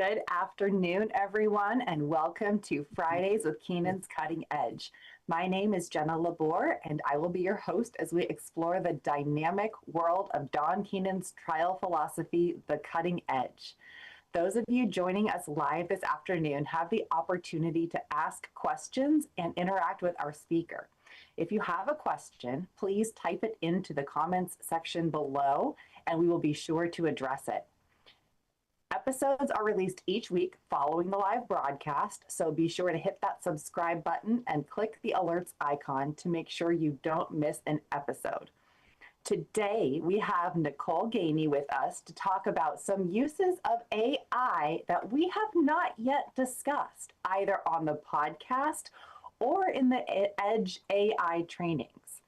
Good afternoon, everyone, and welcome to Fridays with Keenan's Cutting Edge. My name is Jenna Labor, and I will be your host as we explore the dynamic world of Don Keenan's trial philosophy, The Cutting Edge. Those of you joining us live this afternoon have the opportunity to ask questions and interact with our speaker. If you have a question, please type it into the comments section below, and we will be sure to address it. Episodes are released each week following the live broadcast, so be sure to hit that subscribe button and click the alerts icon to make sure you don't miss an episode. Today, we have Nicole Gainey with us to talk about some uses of AI that we have not yet discussed, either on the podcast or in the Edge AI trainings.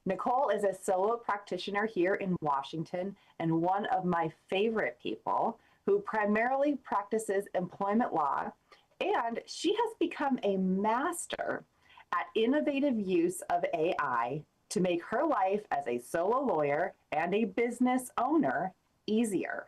Nicole is a solo practitioner here in Washington and one of my favorite people who primarily practices employment law, and she has become a master at innovative use of AI to make her life as a solo lawyer and a business owner easier.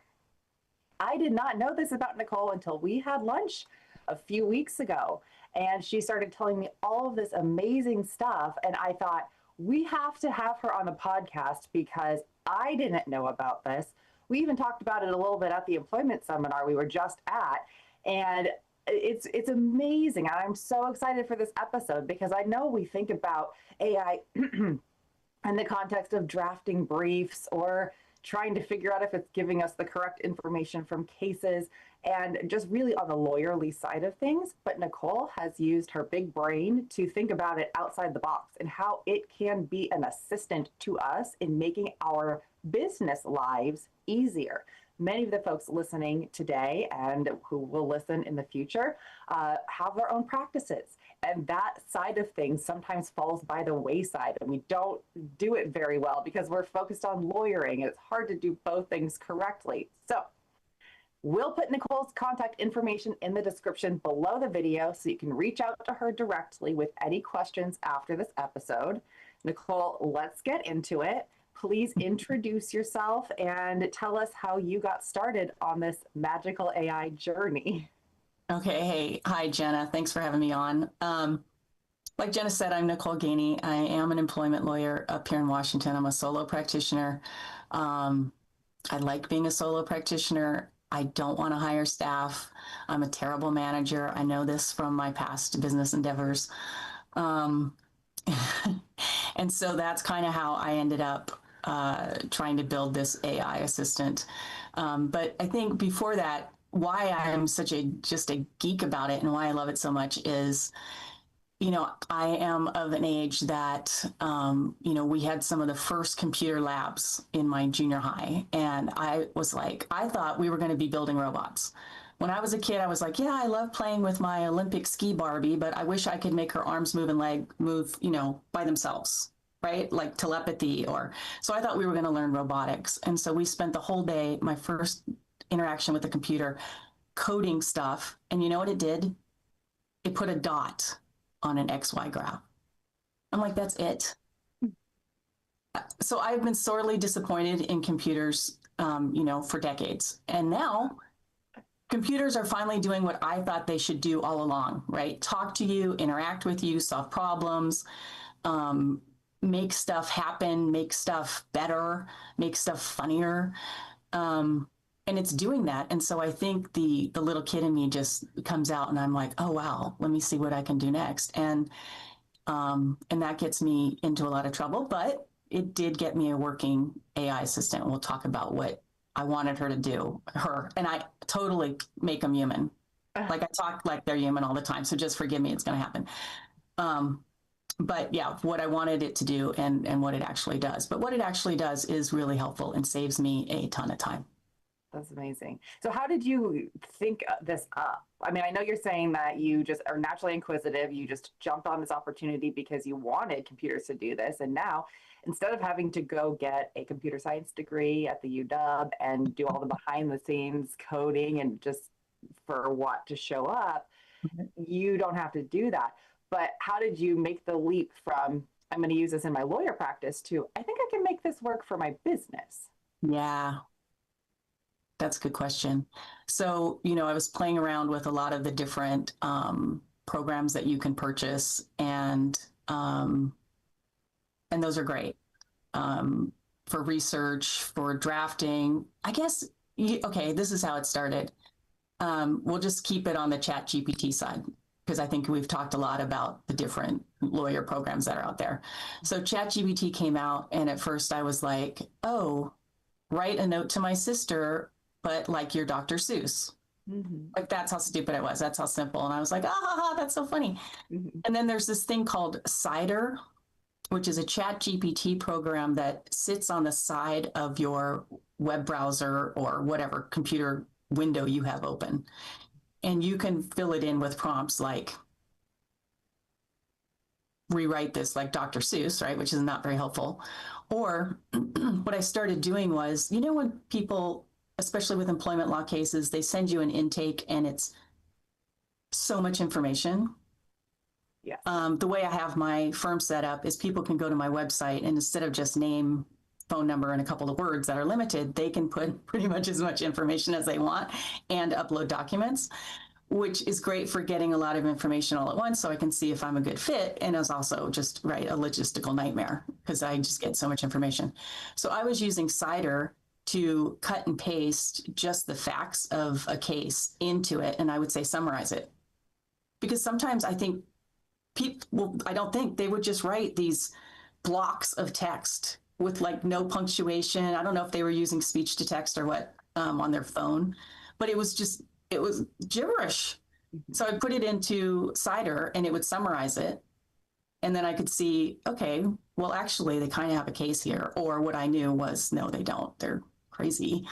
I did not know this about Nicole until we had lunch a few weeks ago, and she started telling me all of this amazing stuff, and I thought, we have to have her on the podcast because I didn't know about this. We even talked about it a little bit at the employment seminar we were just at, and it's amazing. And I'm so excited for this episode because I know we think about AI in the context of drafting briefs or trying to figure out if it's giving us the correct information from cases and just really on the lawyerly side of things. But Nicole has used her big brain to think about it outside the box and how it can be an assistant to us in making our business lives easier. Many of the folks listening today and who will listen in the future have their own practices. And that side of things sometimes falls by the wayside, and we don't do it very well because we're focused on lawyering. It's hard to do both things correctly. So we'll put Nicole's contact information in the description below the video so you can reach out to her directly with any questions after this episode. Nicole, let's get into it. Please introduce yourself and tell us how you got started on this magical AI journey. Okay. Hey, hi, Jenna. Thanks for having me on. Like Jenna said, I'm Nicole Gainey. I am an employment lawyer up here in Washington. I'm a solo practitioner. I like being a solo practitioner. I don't want to hire staff. I'm a terrible manager. I know this from my past business endeavors. And so that's kind of how I ended up trying to build this AI assistant. But I think before that, why I'm just a geek about it and why I love it so much is, I am of an age that, we had some of the first computer labs in my junior high. And I was like, I thought we were going to be building robots. When I was a kid, I was like, yeah, I love playing with my Olympic ski Barbie, but I wish I could make her arms move and leg move, by themselves, right? Like telepathy so I thought we were going to learn robotics. And so we spent the whole day, my first interaction with the computer, coding stuff. And you know what it did? It put a dot on an XY graph. I'm like, that's it. So I've been sorely disappointed in computers, for decades. And now computers are finally doing what I thought they should do all along, right? Talk to you, interact with you, solve problems, make stuff happen, make stuff better, make stuff funnier. And it's doing that. And so I think the little kid in me just comes out and I'm like, oh, wow, let me see what I can do next. And that gets me into a lot of trouble, but it did get me a working AI assistant. We'll talk about what I wanted her to do, and I totally make them human. Like I talk like they're human all the time. So just forgive me, it's going to happen. But yeah, what I wanted it to do and what it actually does. But what it actually does is really helpful and saves me a ton of time. That's amazing. So how did you think this up? I mean, I know you're saying that you just are naturally inquisitive. You just jumped on this opportunity because you wanted computers to do this. And now, instead of having to go get a computer science degree at the UW and do all the behind the scenes coding and just for what to show up, you don't have to do that. But how did you make the leap from, I'm going to use this in my lawyer practice, to, I think I can make this work for my business? Yeah. That's a good question. So, you know, I was playing around with a lot of the different programs that you can purchase, and those are great for research, for drafting. I guess, okay, this is how it started. We'll just keep it on the Chat GPT side, because I think we've talked a lot about the different lawyer programs that are out there. So Chat GPT came out, and at first I was like, oh, write a note to my sister, but like you're Dr. Seuss. Mm-hmm. Like, that's how stupid I was. That's how simple. And I was like, that's so funny. Mm-hmm. And then there's this thing called Cider, which is a Chat GPT program that sits on the side of your web browser or whatever computer window you have open. And you can fill it in with prompts like, rewrite this like Dr. Seuss, right? Which is not very helpful. Or what I started doing was, you know, when people, especially with employment law cases, they send you an intake and it's so much information. Yeah. The way I have my firm set up is people can go to my website, and instead of just name, phone number, and a couple of words that are limited, they can put pretty much as much information as they want and upload documents, which is great for getting a lot of information all at once so I can see if I'm a good fit. And it's also just, right, a logistical nightmare because I just get so much information. So I was using Cider to cut and paste just the facts of a case into it, and I would say summarize it. Because sometimes I think people, I don't think they would just write these blocks of text with like no punctuation. I don't know if they were using speech to text or what on their phone, but it was gibberish. Mm-hmm. So I put it into Cider and it would summarize it. And then I could see, okay, well, actually they kind of have a case here. Or what I knew was, no, they don't. They're crazy,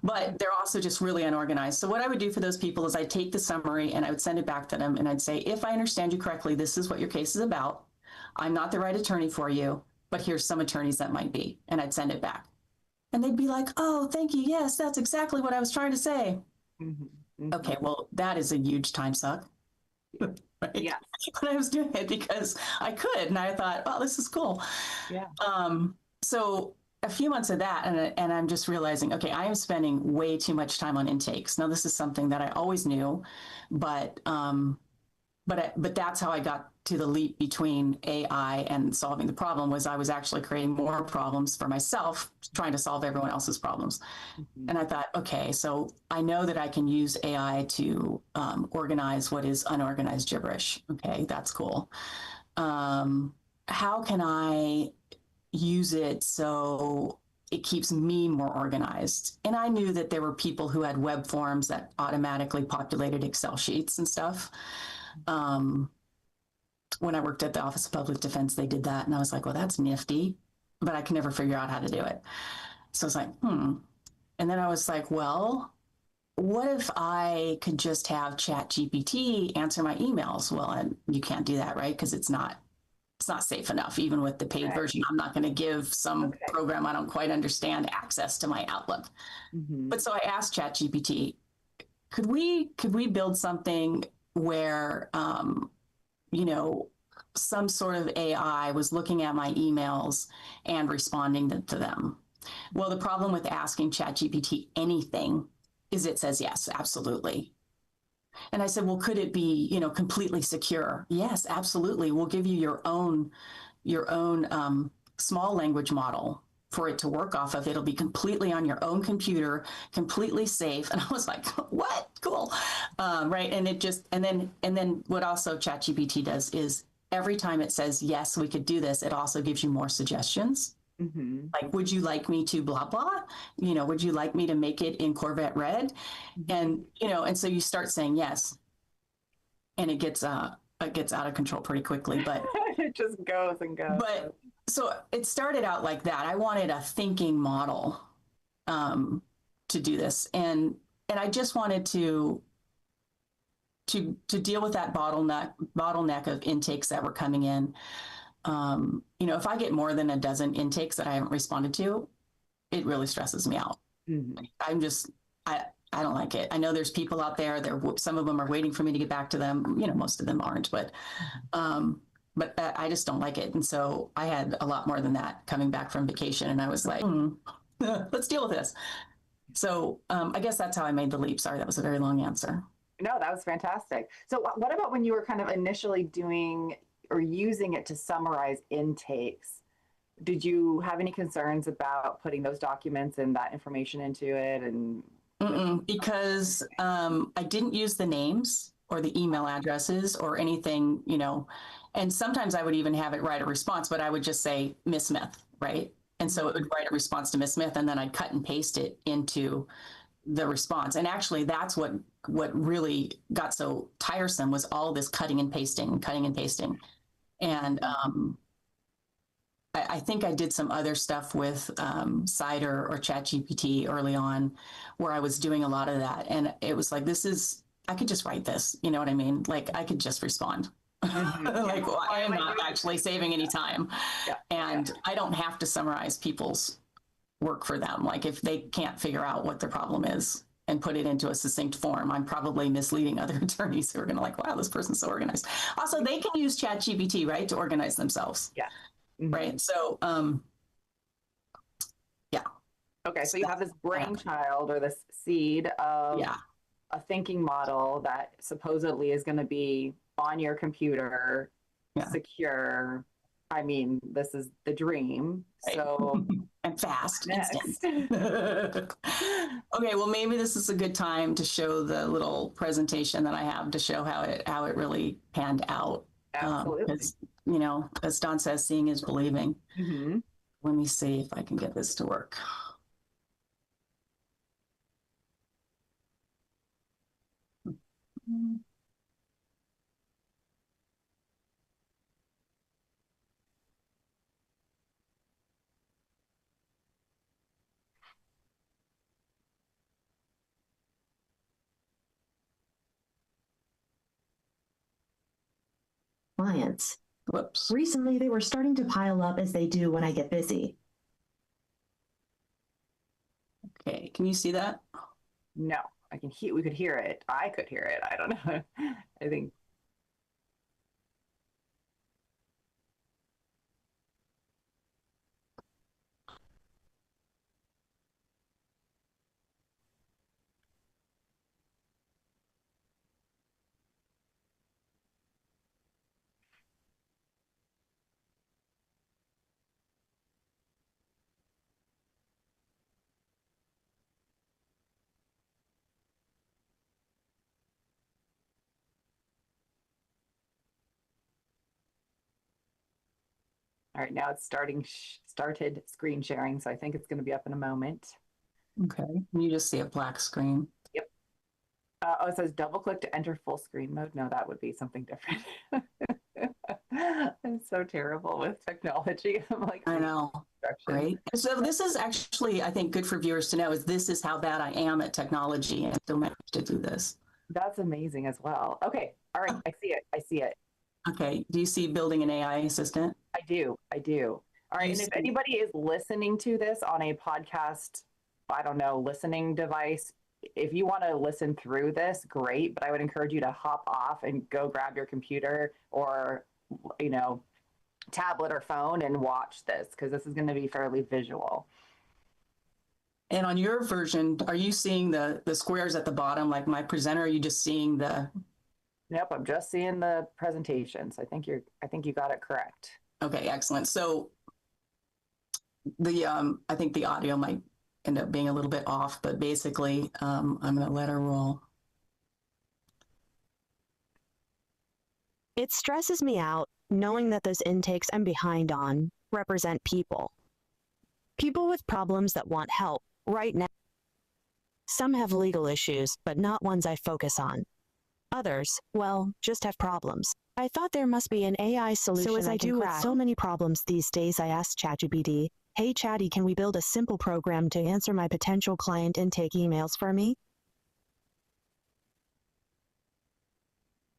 but they're also just really unorganized. So what I would do for those people is I'd take the summary and I would send it back to them. And I'd say, if I understand you correctly, this is what your case is about. I'm not the right attorney for you, but here's some attorneys that might be. And I'd send it back. And they'd be like, oh, thank you. Yes, that's exactly what I was trying to say. Mm-hmm. Mm-hmm. Okay, well, that is a huge time suck. Right? Yeah. But I was doing it because I could. And I thought, oh, this is cool. Yeah. So a few months of that, and I'm just realizing, okay, I am spending way too much time on intakes. Now, this is something that I always knew, but that's how I got to the leap between AI and solving the problem. Was I was actually creating more problems for myself, trying to solve everyone else's problems. Mm-hmm. And I thought, okay, so I know that I can use AI to organize what is unorganized gibberish. Okay, that's cool. How can I use it so it keeps me more organized? And I knew that there were people who had web forms that automatically populated Excel sheets and stuff. When I worked at the Office of Public Defense, they did that. And I was like, well, that's nifty, but I can never figure out how to do it. So I was like, And then I was like, well, what if I could just have Chat GPT answer my emails? Well, and you can't do that, right? Because it's not safe enough. Even with the paid version, I'm not going to give some program I don't quite understand access to my Outlook. Mm-hmm. But so I asked ChatGPT, could we build something where, some sort of AI was looking at my emails and responding to them? Well, the problem with asking ChatGPT anything is it says yes, absolutely. And I said, well, could it be, completely secure? Yes, absolutely. We'll give you your own small language model for it to work off of. It'll be completely on your own computer, completely safe. And I was like, what? Cool. Right. And then what also ChatGPT does is every time it says, yes, we could do this, it also gives you more suggestions. Mm-hmm. Like, would you like me to blah, blah? Would you like me to make it in Corvette red? And, and so you start saying yes, and it gets out of control pretty quickly, but it just goes and goes. But so it started out like that. I wanted a thinking model to do this. And I just wanted to deal with that bottleneck of intakes that were coming in. If I get more than a dozen intakes that I haven't responded to, it really stresses me out. Mm-hmm. I don't like it. I know there's people out there, some of them are waiting for me to get back to them. Most of them aren't, but I just don't like it. And so I had a lot more than that coming back from vacation, and I was like, let's deal with this. So I guess that's how I made the leap. Sorry, that was a very long answer. No, that was fantastic. So what about when you were kind of initially doing or using it to summarize intakes? Did you have any concerns about putting those documents and that information into it? And because I didn't use the names or the email addresses or anything, and sometimes I would even have it write a response, but I would just say Miss Smith, right? And so it would write a response to Miss Smith, and then I'd cut and paste it into the response. And actually that's what really got so tiresome was all this cutting and pasting. And I think I did some other stuff with Cider or ChatGPT early on where I was doing a lot of that. And it was like, I could just write this, you know what I mean? Like I could just respond. Like, well, I am not actually saving any time. Yeah. And I don't have to summarize people's work for them. Like if they can't figure out what their problem is and put it into a succinct form, I'm probably misleading other attorneys who are going to like, wow, this person's so organized. Also, they can use ChatGPT, right, to organize themselves. Yeah. Right. So, yeah. Okay. So you have this brainchild or this seed of a thinking model that supposedly is going to be on your computer, secure. I mean, this is the dream. Right. So and fast, instant. Okay, well, maybe this is a good time to show the little presentation that I have to show how it really panned out. Absolutely. As Don says, seeing is believing. Mm-hmm. Let me see if I can get this to work. Clients. Whoops. Recently, they were starting to pile up as they do when I get busy. Okay, can you see that? No, I can hear. We could hear it. I could hear it. I don't know. I think. All right, now it's started screen sharing, so I think it's going to be up in a moment. Okay, you just see a black screen. Yep. It says double click to enter full screen mode. No, that would be something different. I'm so terrible with technology. I'm like, I know. Great. So this is actually, I think, good for viewers to know is this is how bad I am at technology and still manage to do this. That's amazing as well. Okay. All right. I see it. Okay. Do you see building an AI assistant? I do. All right. And if anybody is listening to this on a podcast, I don't know, listening device, if you want to listen through this, great. But I would encourage you to hop off and go grab your computer or, tablet or phone and watch this because this is going to be fairly visual. And on your version, are you seeing the squares at the bottom like my presenter? Or are you just seeing the? Nope, I'm just seeing the presentations. I think you got it correct. Okay, excellent. So I think the audio might end up being a little bit off, but basically I'm going to let her roll. It stresses me out knowing that those intakes I'm behind on represent people. People with problems that want help right now. Some have legal issues, but not ones I focus on. Others, well, just have problems. I thought there must be an AI solution. So as I do with so many problems these days, I asked ChatGPT, hey Chatty, can we build a simple program to answer my potential client intake emails for me?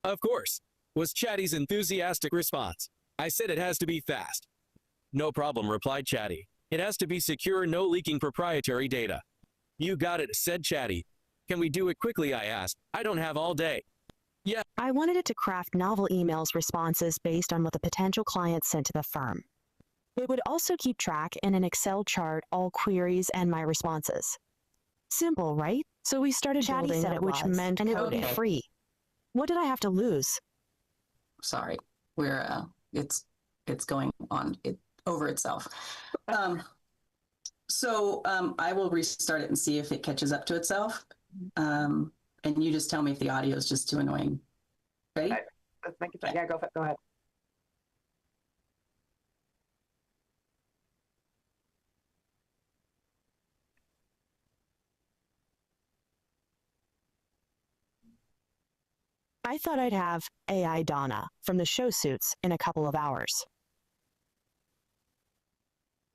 Of course, was Chatty's enthusiastic response. I said it has to be fast. No problem, replied Chatty. It has to be secure, no leaking proprietary data. You got it, said Chatty. Can we do it quickly, I asked. I don't have all day. Yeah. I wanted it to craft novel emails responses based on what the potential client sent to the firm. It would also keep track in an Excel chart all queries and my responses. Simple, right? So we started Chatty building said it, it which was, meant and it code would be free. What did I have to lose? Sorry, we're it's going on over itself. So I will restart it and see if it catches up to itself. And you just tell me if the audio is just too annoying. Ready? Let's make it. Yeah, go ahead. I thought I'd have AI Donna from the show Suits in a couple of hours.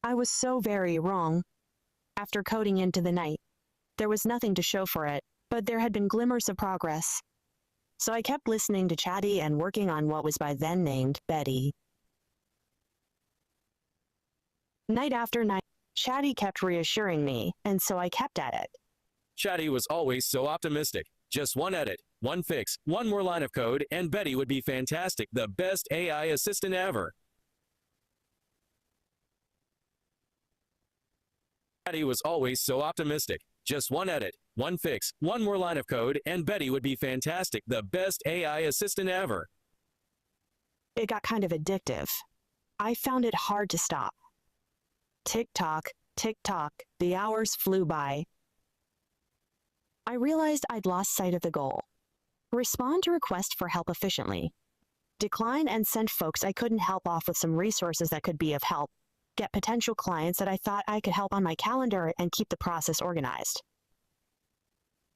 I was so very wrong. After coding into the night, there was nothing to show for it, but there had been glimmers of progress. So I kept listening to Chatty and working on what was by then named Betty. Night after night, Chatty kept reassuring me, and so I kept at it. Chatty was always so optimistic. Just one edit, one fix, one more line of code, and Betty would be fantastic, the best AI assistant ever. Chatty was always so optimistic. Just one edit, one fix, one more line of code, and Betty would be fantastic, the best AI assistant ever. It got kind of addictive. I found it hard to stop. Tick-tock, tick-tock, the hours flew by. I realized I'd lost sight of the goal. Respond to requests for help efficiently. Decline and send folks I couldn't help off with some resources that could be of help. Get potential clients that I thought I could help on my calendar and keep the process organized.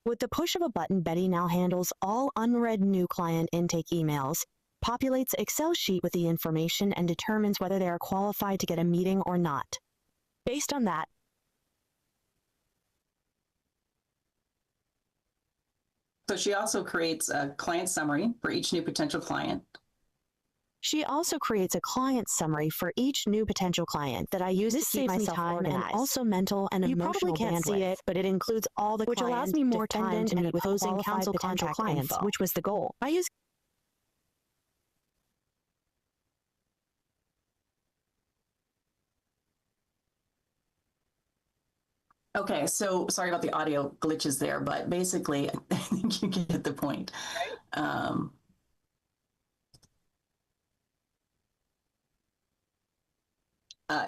With the push of a button, Betty now handles all unread new client intake emails, populates Excel sheet with the information, and determines whether they are qualified to get a meeting or not. Based on that, So she also creates a client summary for each new potential client. she also creates a client summary for each new potential client that I use to keep myself organized. And also mental and emotional bandwidth. You probably can't see it, but it includes all the which allows me more time to meet with opposing counsel potential clients, which was the goal. I use Okay, so sorry about the audio glitches there, but basically, I think you get the point.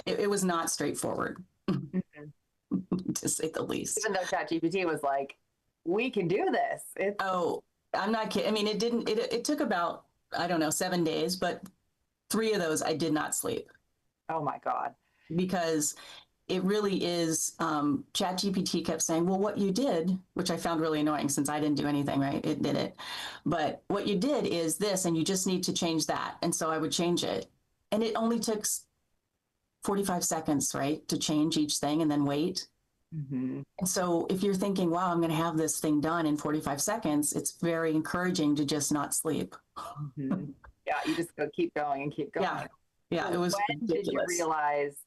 It was not straightforward, to say the least. Even though ChatGPT was like, we can do this. Oh, I'm not kidding. I mean, it took about, I don't know, 7 days, but 3 of those I did not sleep. Oh my God. Because it really is, ChatGPT kept saying, well, what you did, which I found really annoying since I didn't do anything, right? It did it. But what you did is this, and you just need to change that. And so I would change it. And it only took 45 seconds, right, to change each thing and then wait. And so if you're thinking, wow, I'm going to have this thing done in 45 seconds, it's very encouraging to just not sleep. Yeah, you just keep going and keep going. Yeah, so it was when ridiculous. Did you realize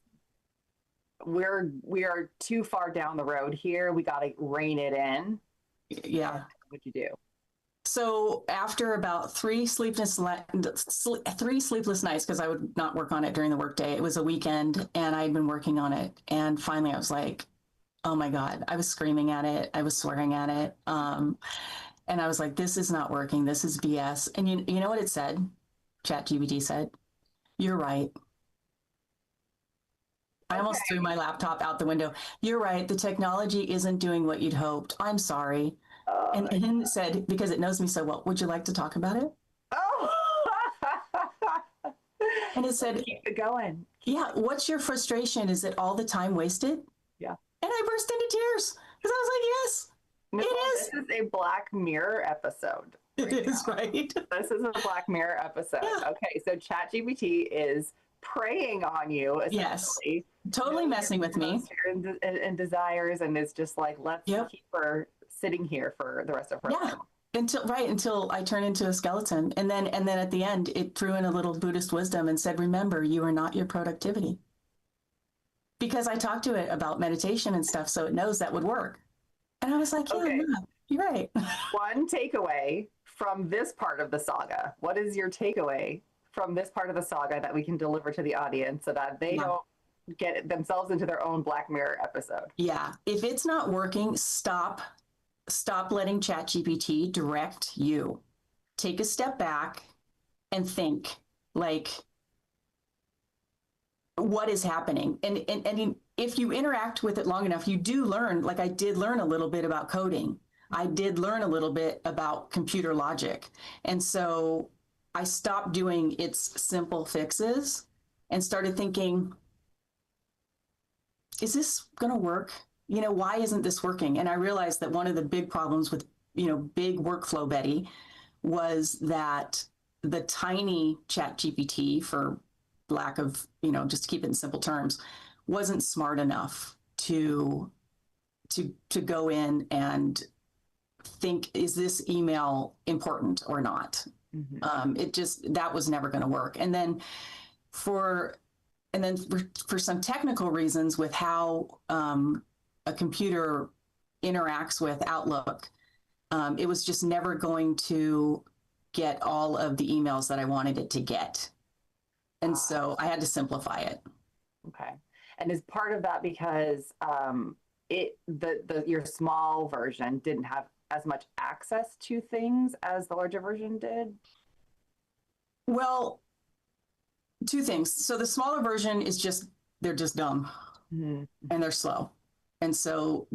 we are too far down the road here? We got to rein it in. Yeah. What'd you do? So after about 3 sleepless nights, because I would not work on it during the workday, it was a weekend and I'd been working on it. And finally I was like, oh my God, I was screaming at it. I was swearing at it. And I was like, this is not working. This is BS. And you know what it said? ChatGPT said, you're right. I almost threw my laptop out the window. You're right. The technology isn't doing what you'd hoped. I'm sorry. And then it said, because it knows me so well, would you like to talk about it? Oh. And it said, keep it going. Yeah. What's your frustration? Is it all the time wasted? Yeah. And I burst into tears because I was like, yes, Nicole, it is. This is a Black Mirror episode. It is, right? This is a Black Mirror episode. Yeah. Okay. So ChatGPT is preying on you, essentially. Yes. Totally messing with me. And desires, and it's just like, let's keep her sitting here for the rest of her life. Until I turn into a skeleton. And then at the end, it threw in a little Buddhist wisdom and said, remember, you are not your productivity. Because I talked to it about meditation and stuff, so it knows that would work. And I was like, yeah, you're right. One takeaway from this part of the saga. What is your takeaway from this part of the saga that we can deliver to the audience so that they don't get themselves into their own Black Mirror episode. Yeah. If it's not working, stop letting ChatGPT direct you. Take a step back and think, like, what is happening? And if you interact with it long enough, you do learn, like I did learn a little bit about coding. I did learn a little bit about computer logic. And so I stopped doing its simple fixes and started thinking, is this going to work? You know, why isn't this working? And I realized that one of the big problems with, you know, big workflow Betty was that the tiny ChatGPT, for lack of, you know, just to keep it in simple terms, wasn't smart enough to go in and think, is this email important or not? That was never going to work. And then for some technical reasons with how a computer interacts with Outlook, it was just never going to get all of the emails that I wanted it to get. And so I had to simplify it. Okay. And is part of that because your small version didn't have as much access to things as the larger version did? Well, two things. So the smaller version is just, they're just dumb and they're slow. And so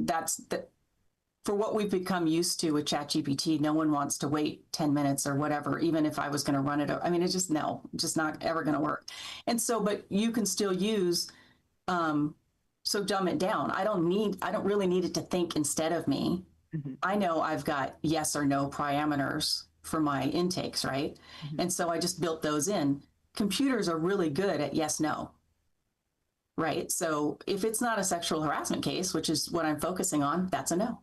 for what we've become used to with ChatGPT, no one wants to wait 10 minutes or whatever, even if I was going to run it. I mean, it's just not ever going to work. And so, but you can still use, so dumb it down. I don't really need it to think instead of me. I know I've got yes or no parameters for my intakes, right? And so I just built those in. Computers are really good at yes, no, right? So if it's not a sexual harassment case, which is what I'm focusing on, that's a no.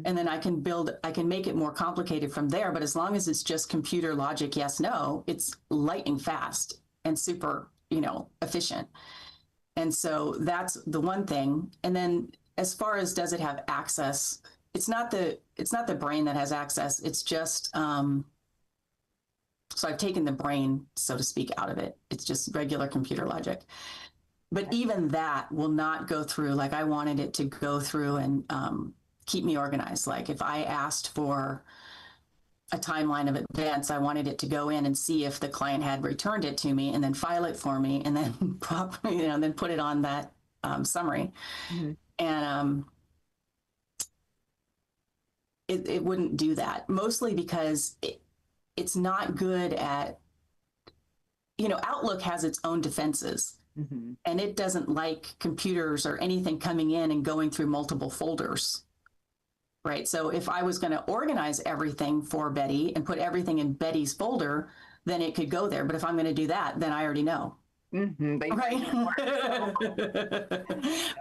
And then I can make it more complicated from there. But as long as it's just computer logic, yes, no, it's lightning fast and super, you know, efficient. And so that's the one thing. And then as far as does it have access, it's not the brain that has access. It's just, so I've taken the brain, so to speak, out of it. It's just regular computer logic. But even that will not go through, like I wanted it to go through and keep me organized. Like if I asked for a timeline of events, I wanted it to go in and see if the client had returned it to me and then file it for me and then then put it on that summary. And it wouldn't do that, mostly because it's not good at, you know, Outlook has its own defenses. And it doesn't like computers or anything coming in and going through multiple folders. Right. So if I was going to organize everything for Betty and put everything in Betty's folder, then it could go there. But if I'm going to do that, then I already know. Right.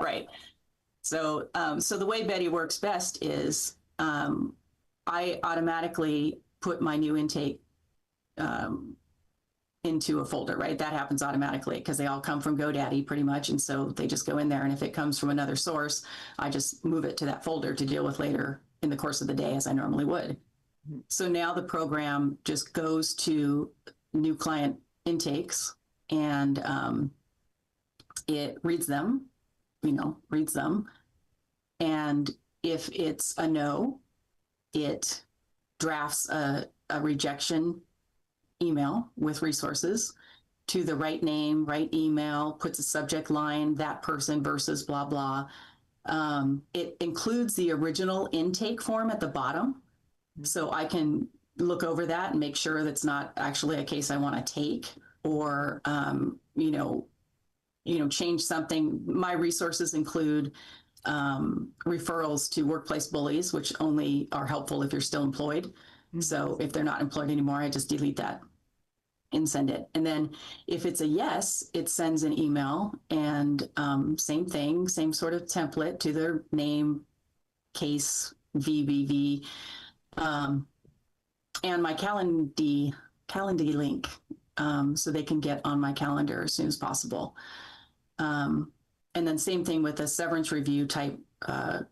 Right. So the way Betty works best is I automatically put my new intake into a folder, right? That happens automatically because they all come from GoDaddy pretty much. And so they just go in there. And if it comes from another source, I just move it to that folder to deal with later in the course of the day as I normally would. So now the program just goes to new client intakes and it reads them. And if it's a no, it drafts a rejection email with resources to the right name, right email, puts a subject line, that person versus blah, blah. It includes the original intake form at the bottom. So I can look over that and make sure that's not actually a case I want to take or, change something. My resources include referrals to workplace bullies, which only are helpful if you're still employed. So if they're not employed anymore, I just delete that and send it. And then if it's a yes, it sends an email and same thing, same sort of template to their name, case, VBV, and my Calendly link so they can get on my calendar as soon as possible. And then same thing with a severance review type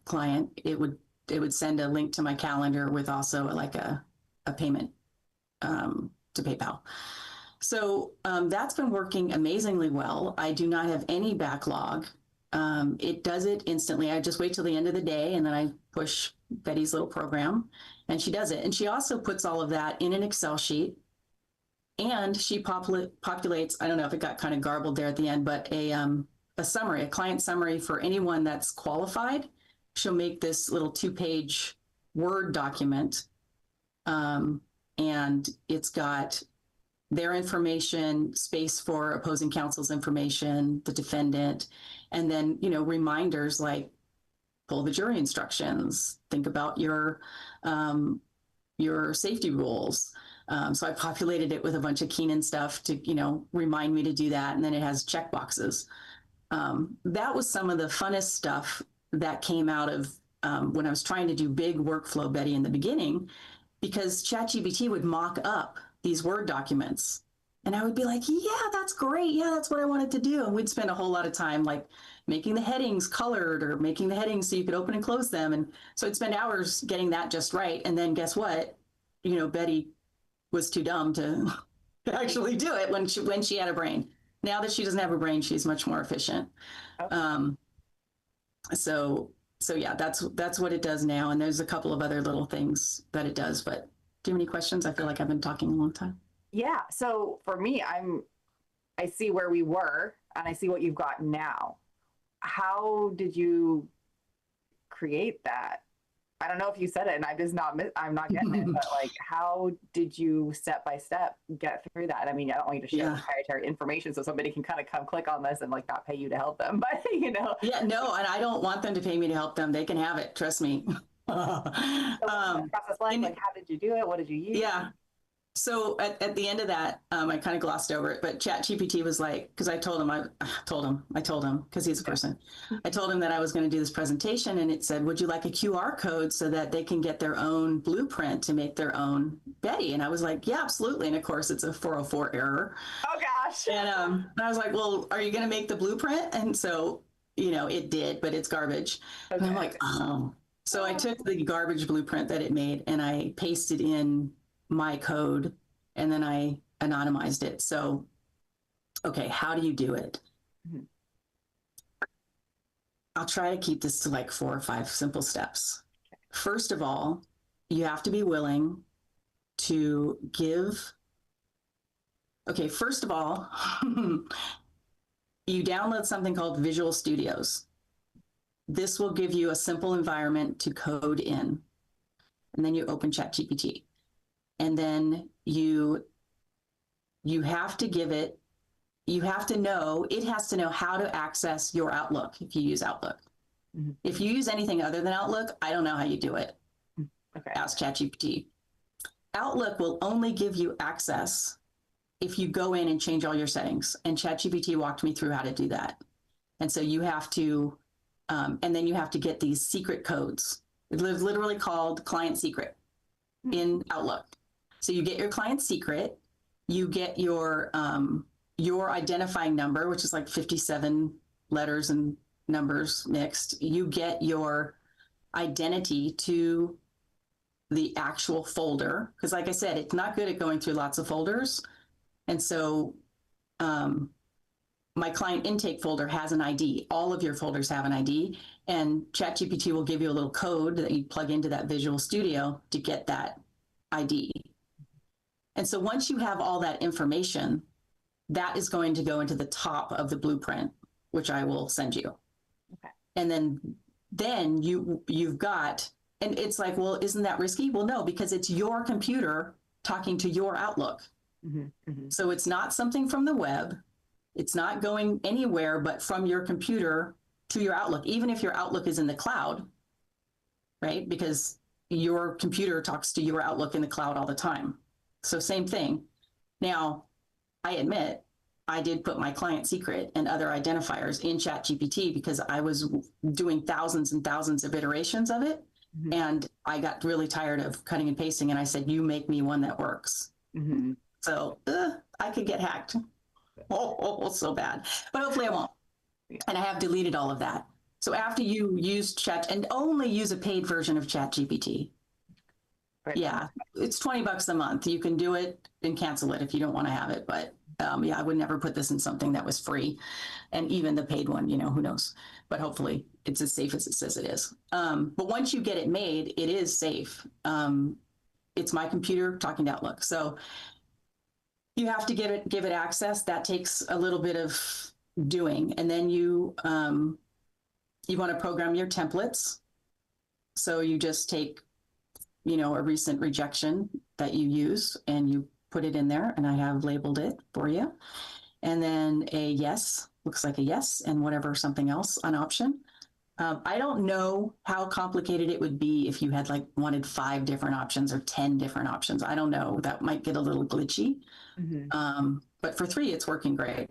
client, it would send a link to my calendar with also like a payment to PayPal. So that's been working amazingly well. I do not have any backlog. It does it instantly. I just wait till the end of the day and then I push Betty's little program and she does it. And she also puts all of that in an Excel sheet and she populates, I don't know if it got kind of garbled there at the end, but a summary, a client summary for anyone that's qualified. She'll make this little 2-page Word document. And it's got their information, space for opposing counsel's information, the defendant, and then, reminders like pull the jury instructions, think about your safety rules. So I populated it with a bunch of Keenan stuff to, remind me to do that. And then it has check boxes. That was some of the funnest stuff that came out of when I was trying to do big workflow, Betty, in the beginning, because ChatGPT would mock up these Word documents. And I would be like, yeah, that's great. Yeah, that's what I wanted to do. And we'd spend a whole lot of time like making the headings colored or making the headings so you could open and close them. And so I'd spend hours getting that just right. And then guess what? Betty was too dumb to actually do it when she had a brain. Now that she doesn't have a brain, she's much more efficient. Okay. So yeah, that's what it does now. And there's a couple of other little things that it does, but do you have any questions? I feel like I've been talking a long time. Yeah. So for me, I see where we were and I see what you've got now. How did you create that? I don't know if you said it and I'm not getting it, but like, how did you step by step get through that? I mean, I don't want you to share proprietary information so somebody can kind of come click on this and like not pay you to help them, but Yeah, no, and I don't want them to pay me to help them. They can have it. Trust me. So what was the process like how did you do it? What did you use? Yeah. So at the end of that, I kind of glossed over it, but ChatGPT was like, because I told him, because he's a person. I told him that I was going to do this presentation and it said, would you like a QR code so that they can get their own blueprint to make their own Betty? And I was like, yeah, absolutely. And of course it's a 404 error. Oh gosh. And I was like, well, are you going to make the blueprint? And so, it did, but it's garbage. Okay. And I'm like, oh. So I took the garbage blueprint that it made and I pasted in my code and then I anonymized it. So, okay, how do you do it? Mm-hmm. I'll try to keep this to like 4 or 5 simple steps. Okay. First of all, you have to be willing to give. Okay, first of all, you download something called Visual Studios. This will give you a simple environment to code in. And then you open ChatGPT. And then you have to give it, it has to know how to access your Outlook if you use Outlook. Mm-hmm. If you use anything other than Outlook, I don't know how you do it. Okay. Ask ChatGPT. Outlook will only give you access if you go in and change all your settings. And ChatGPT walked me through how to do that. And so you have to, and then you have to get these secret codes. It's literally called client secret in Outlook. So you get your client secret, you get your identifying number, which is like 57 letters and numbers mixed. You get your identity to the actual folder. Because like I said, it's not good at going through lots of folders. And so my client intake folder has an ID. All of your folders have an ID. And ChatGPT will give you a little code that you plug into that Visual Studio to get that ID. And so once you have all that information, that is going to go into the top of the blueprint, which I will send you. Okay. And then you've got, and it's like, well, isn't that risky? Well, no, because it's your computer talking to your Outlook. Mm-hmm, mm-hmm. So it's not something from the web. It's not going anywhere but from your computer to your Outlook, even if your Outlook is in the cloud, right? Because your computer talks to your Outlook in the cloud all the time. So same thing. Now, I admit I did put my client secret and other identifiers in ChatGPT because I was doing thousands and thousands of iterations of it. Mm-hmm. And I got really tired of cutting and pasting. And I said, you make me one that works. Mm-hmm. So I could get hacked. So bad. But hopefully I won't. Yeah. And I have deleted all of that. So after you use Chat, and only use a paid version of ChatGPT. Right. Yeah, it's $20 a month. You can do it and cancel it if you don't want to have it. But yeah, I would never put this in something that was free. And even the paid one, who knows? But hopefully it's as safe as it says it is. But once you get it made, it is safe. It's my computer talking to Outlook. So you have to give it access. That takes a little bit of doing. And then you want to program your templates. So you just take a recent rejection that you use and you put it in there, and I have labeled it for you. And then a yes, looks like a yes, and whatever, something else, an option. I don't know how complicated it would be if you had wanted 5 different options or 10 different options. I don't know. That might get a little glitchy. Mm-hmm. But for 3, it's working great.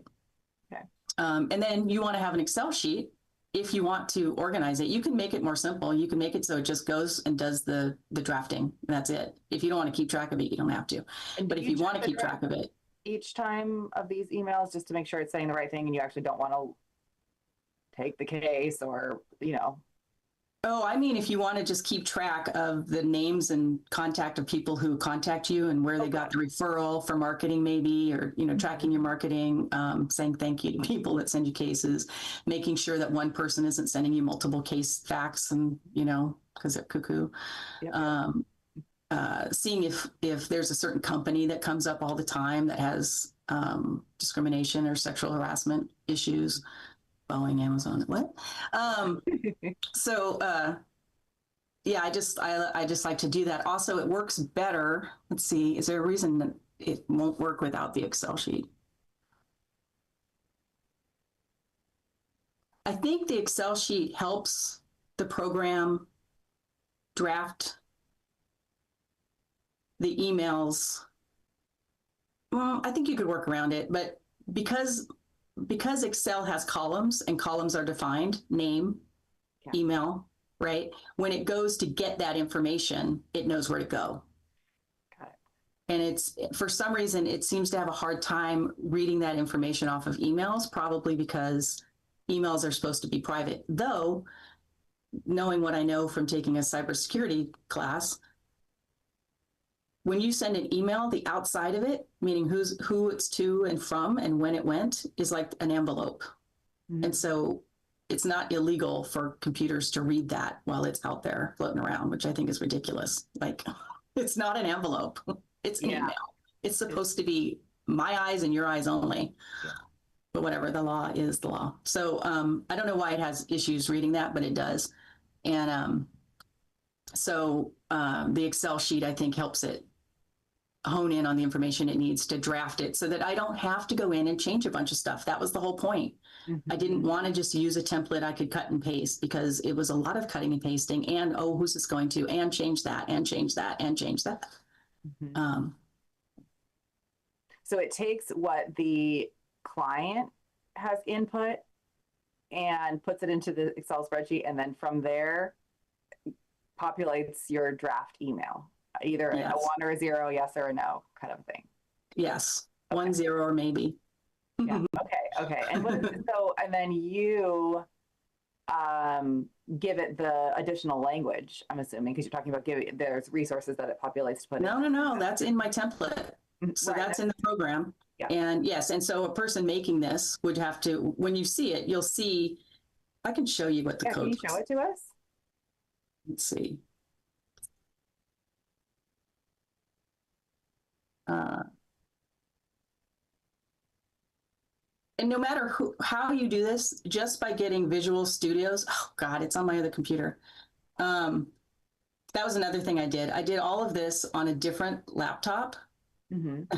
Okay. And then you want to have an Excel sheet. If you want to organize it, you can make it more simple. You can make it so it just goes and does the drafting, and that's it. If you don't want to keep track of it, you don't have to. But if you want to keep track of it, each time of these emails, just to make sure it's saying the right thing and you actually don't want to take the case or, Oh, I mean, if you want to just keep track of the names and contact of people who contact you and where they got the referral for marketing, maybe, or, tracking your marketing, saying thank you to people that send you cases, making sure that one person isn't sending you multiple case facts and, because they're cuckoo. Yep. Seeing if there's a certain company that comes up all the time that has discrimination or sexual harassment issues. Boeing, Amazon, what? Yeah, I just like to do that. Also, it works better. Let's see, is there a reason that it won't work without the Excel sheet? I think the Excel sheet helps the program draft the emails. Well, I think you could work around it, but because Excel has columns and columns are defined, name, email, right? When it goes to get that information, it knows where to go. Got it. And it's, for some reason, it seems to have a hard time reading that information off of emails, probably because emails are supposed to be private. Though, knowing what I know from taking a cybersecurity class, when you send an email, the outside of it, meaning who it's to and from and when it went, is like an envelope. Mm-hmm. And so it's not illegal for computers to read that while it's out there floating around, which I think is ridiculous. It's not an envelope. It's an email. It's supposed to be my eyes and your eyes only. Yeah. But whatever, the law is the law. So I don't know why it has issues reading that, but it does. And so the Excel sheet, I think, helps it hone in on the information it needs to draft it so that I don't have to go in and change a bunch of stuff. That was the whole point. Mm-hmm. I didn't want to just use a template I could cut and paste, because it was a lot of cutting and pasting and, oh, who's this going to, and change that, and change that, and change that. Mm-hmm. So it takes what the client has input and puts it into the Excel spreadsheet, and then from there populates your draft email. Either a 1 or a 0, yes or a no kind of thing. Yes. Okay. 1, 0, or maybe. Yeah. Okay. And and then you give it the additional language, I'm assuming, because you're talking about there's resources that it populates to put in. No. That's in my template. So that's in the program. Yeah. And yes. And so a person making this would have to, when you see it, you'll see, I can show you what the code is. Can you show it to us? Let's see. And no matter how you do this, just by getting Visual Studios, oh God, it's on my other computer. That was another thing I did. I did all of this on a different laptop than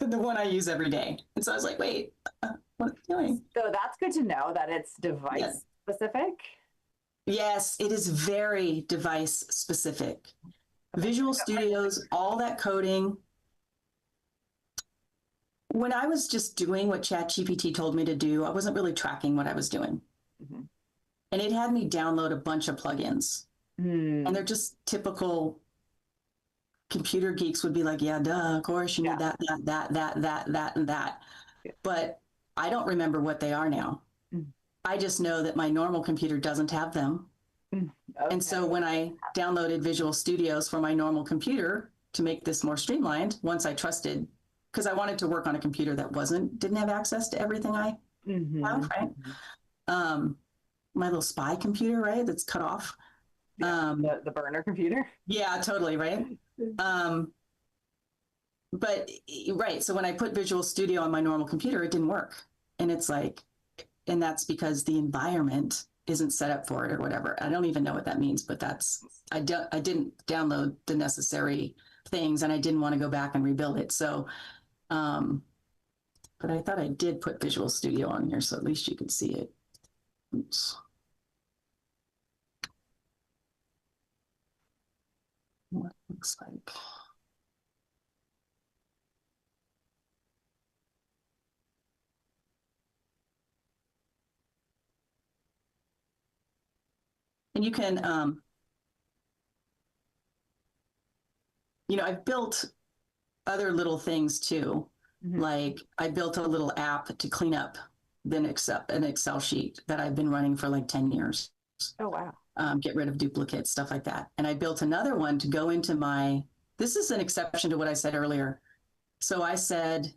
the one I use every day. And so I was like, wait, what am I doing? So that's good to know that it's device specific. Yes, it is very device specific. Okay. Visual Studios, all that coding. When I was just doing what ChatGPT told me to do, I wasn't really tracking what I was doing. Mm-hmm. And it had me download a bunch of plugins. And they're just typical computer geeks would be like, yeah, duh, of course you need that, and that. Yeah. But I don't remember what they are now. I just know that my normal computer doesn't have them. And so when I downloaded Visual Studios for my normal computer to make this more streamlined, once I trusted, because I wanted to work on a computer that didn't have access to everything I have, right? My little spy computer, right? That's cut off. Yeah, the burner computer. Yeah, totally, right? But right, so when I put Visual Studio on my normal computer, it didn't work. And it's like, and that's because the environment isn't set up for it or whatever. I don't even know what that means, but I didn't download the necessary things, and I didn't want to go back and rebuild it. So, but I thought I did put Visual Studio on here, so at least you could see it. Oops. What it looks like. And you can, I've built other little things too. Like I built a little app to clean up an Excel sheet that I've been running for like 10 years. Oh, wow. Get rid of duplicates, stuff like that. And I built another one to go into this is an exception to what I said earlier. So I said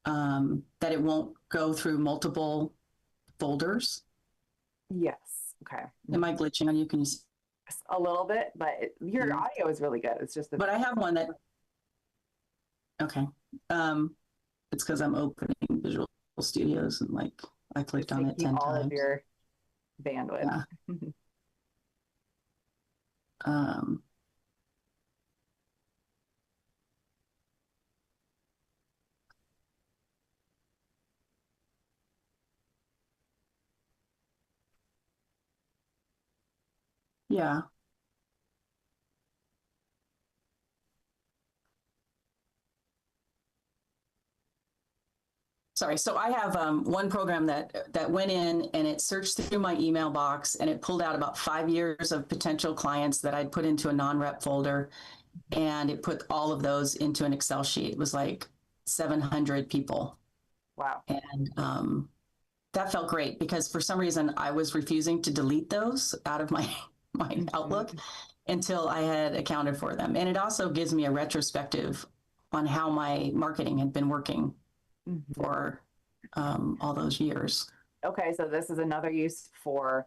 that it won't go through multiple folders. Yes. Okay. Am I glitching on you? Can you see? A little bit, but your audio is really good. It's just but I have one that, okay. It's because I'm opening Visual Studios and like I clicked on it 10 all times. Of your bandwidth. Yeah. Yeah. Sorry. So I have one program that went in and it searched through my email box and it pulled out about 5 years of potential clients that I'd put into a non-rep folder, and it put all of those into an Excel sheet. It was like 700 people. Wow. And that felt great because for some reason I was refusing to delete those out of my Outlook until I had accounted for them. And it also gives me a retrospective on how my marketing had been working for all those years. Okay, so this is another use for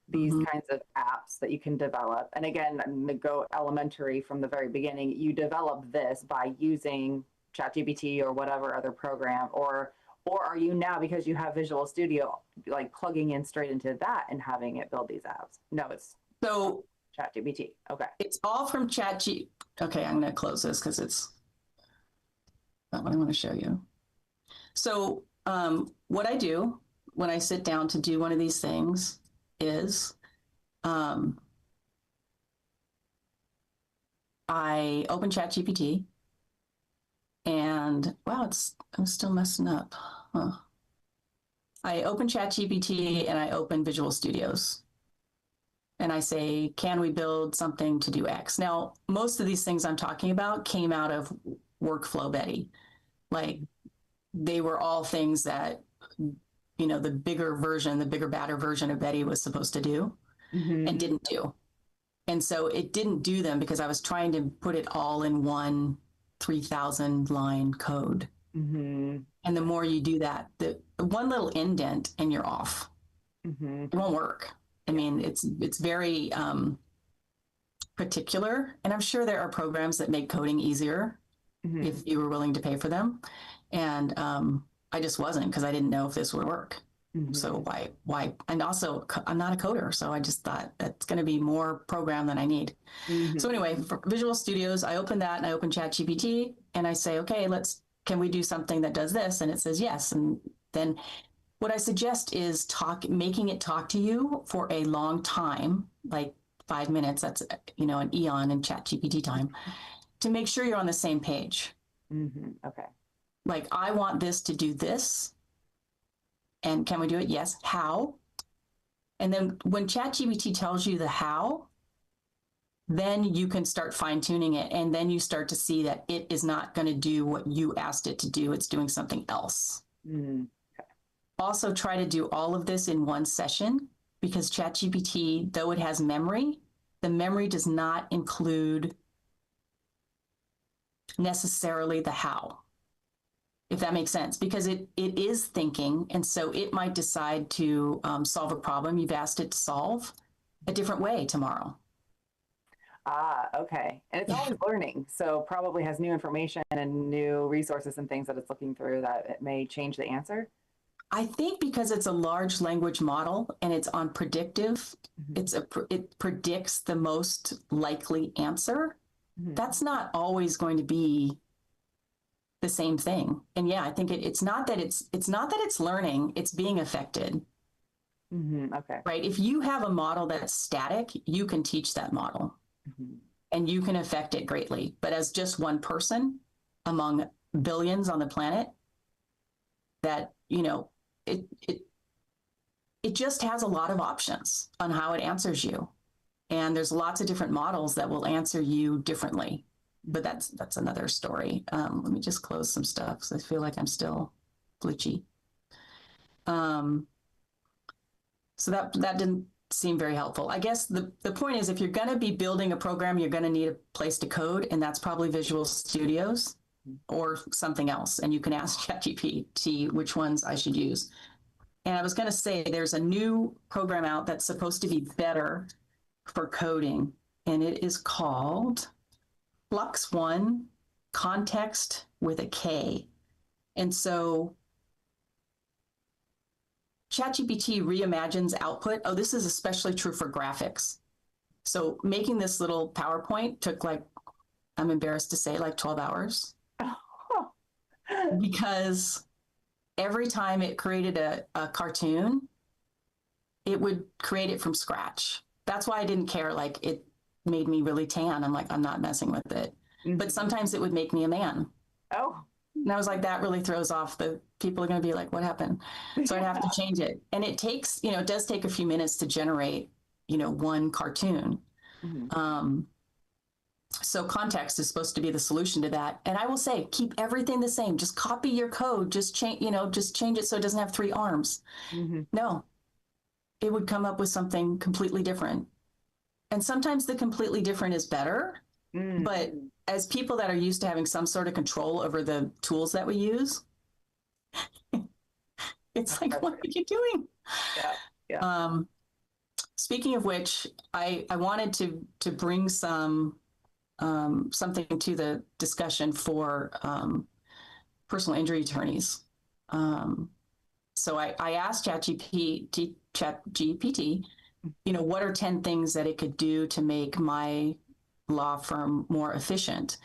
these kinds of apps that you can develop. And again, go elementary from the very beginning. You develop this by using ChatGPT or whatever other program, or are you now, because you have Visual Studio, like plugging in straight into that and having it build these apps? No, it's so ChatGPT. Okay. It's all from ChatGPT. Okay, I'm going to close this because it's not what I want to show you. So what I do when I sit down to do one of these things is I open ChatGPT and wow, I'm still messing up. Huh. I open ChatGPT and I open Visual Studios. And I say, can we build something to do X? Now, most of these things I'm talking about came out of Workflow Betty. Like they were all things that, the bigger version, the bigger, badder version of Betty was supposed to do and didn't do. And so it didn't do them because I was trying to put it all in one 3,000 line code. And the more you do that, the one little indent and you're off. It won't work. I mean, it's very particular, and I'm sure there are programs that make coding easier if you were willing to pay for them. And I just wasn't, because I didn't know if this would work. So why? And also, I'm not a coder, so I just thought that's going to be more program than I need. So anyway, for Visual Studios, I open that and I open ChatGPT and I say, okay, can we do something that does this? And it says yes. And then what I suggest is making it talk to you for a long time, like 5 minutes. That's, an eon in ChatGPT time, to make sure you're on the same page. Okay. Like, I want this to do this. And can we do it? Yes. How? And then when ChatGPT tells you the how, then you can start fine tuning it. And then you start to see that it is not going to do what you asked it to do. It's doing something else. Also, try to do all of this in one session, because ChatGPT, though it has memory, the memory does not include necessarily the how, if that makes sense, because it is thinking. And so it might decide to solve a problem you've asked it to solve a different way tomorrow. Ah, okay. And it's always learning. So probably has new information and new resources and things that it's looking through that it may change the answer. I think because it's a large language model and it's on predictive, it predicts the most likely answer. That's not always going to be the same thing. And yeah, I think it's not that it's learning, it's being affected. Okay. Right. If you have a model that's static, you can teach that model and you can affect it greatly. But as just one person among billions on the planet, that, you know, it just has a lot of options on how it answers you. And there's lots of different models that will answer you differently. But that's another story. Let me just close some stuff because I feel like I'm still glitchy. So that didn't seem very helpful. I guess the point is, if you're going to be building a program, you're going to need a place to code, and that's probably Visual Studios or something else. And you can ask ChatGPT which ones I should use. And I was going to say there's a new program out that's supposed to be better for coding, and it is called Flux One Context with a K. And so ChatGPT reimagines output. Oh, this is especially true for graphics. So making this little PowerPoint took, like, I'm embarrassed to say, like 12 hours. Because every time it created a cartoon, it would create it from scratch. That's why I didn't care. Like, it made me really tan. I'm like, I'm not messing with it. But sometimes it would make me a man. Oh. And I was like, that really throws off the people are going to be like, what happened? So I'd have to change it. And it takes, you know, it does take a few minutes to generate, you know, one cartoon. So context is supposed to be the solution to that. And I will say, keep everything the same. Just copy your code. Just change, you know, just change it so it doesn't have 3 arms. No, it would come up with something completely different. And sometimes the completely different is better. But as people that are used to having some sort of control over the tools that we use, it's like, what are you doing? Yeah. Speaking of which, I wanted to bring something to the discussion for personal injury attorneys. So I asked ChatGPT, you know, what are 10 things that it could do to make my law firm more efficient?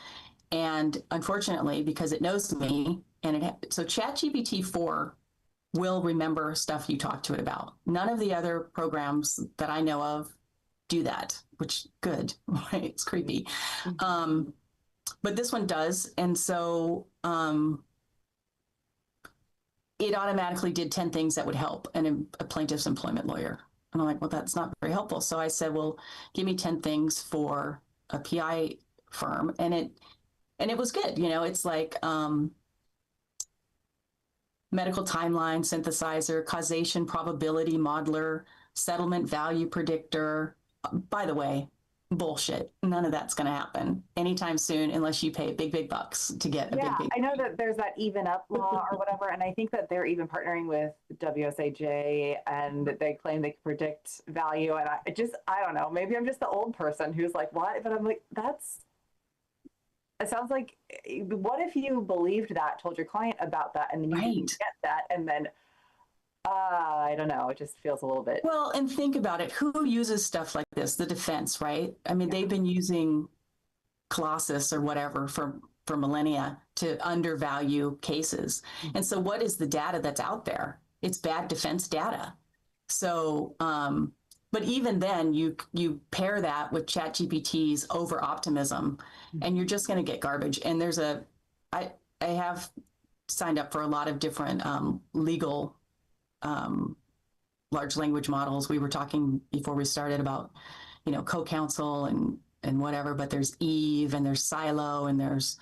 And unfortunately, because it knows me, so ChatGPT 4 will remember stuff you talk to it about. None of the other programs that I know of do that, which good, right? It's creepy. But this one does. And so it automatically did 10 things that would help a plaintiff's employment lawyer. And I'm like, well, that's not very helpful. So I said, well, give me 10 things for a PI firm. And it was good. You know, it's like medical timeline synthesizer, causation probability modeler, settlement value predictor. By the way, bullshit. None of that's going to happen anytime soon unless you pay big bucks to get a big. I know that there's that even up law or whatever, and I think that they're even partnering with WSAJ, and they claim they can predict value. And I don't know, maybe I'm just the old person who's like, what? But I'm like, it sounds like, what if you believed that, told your client about that, and then you didn't get that, and then I don't know. It just feels a little bit. Well, and think about it. Who uses stuff like this? The defense, right? I mean, they've been using Colossus or whatever for millennia to undervalue cases. And so what is the data that's out there? It's bad defense data. So, but even then you pair that with ChatGPT's over optimism and you're just going to get garbage. And I have signed up for a lot of different legal large language models. We were talking before we started about, you know, co-counsel and whatever, but there's Eve and there's Silo and there's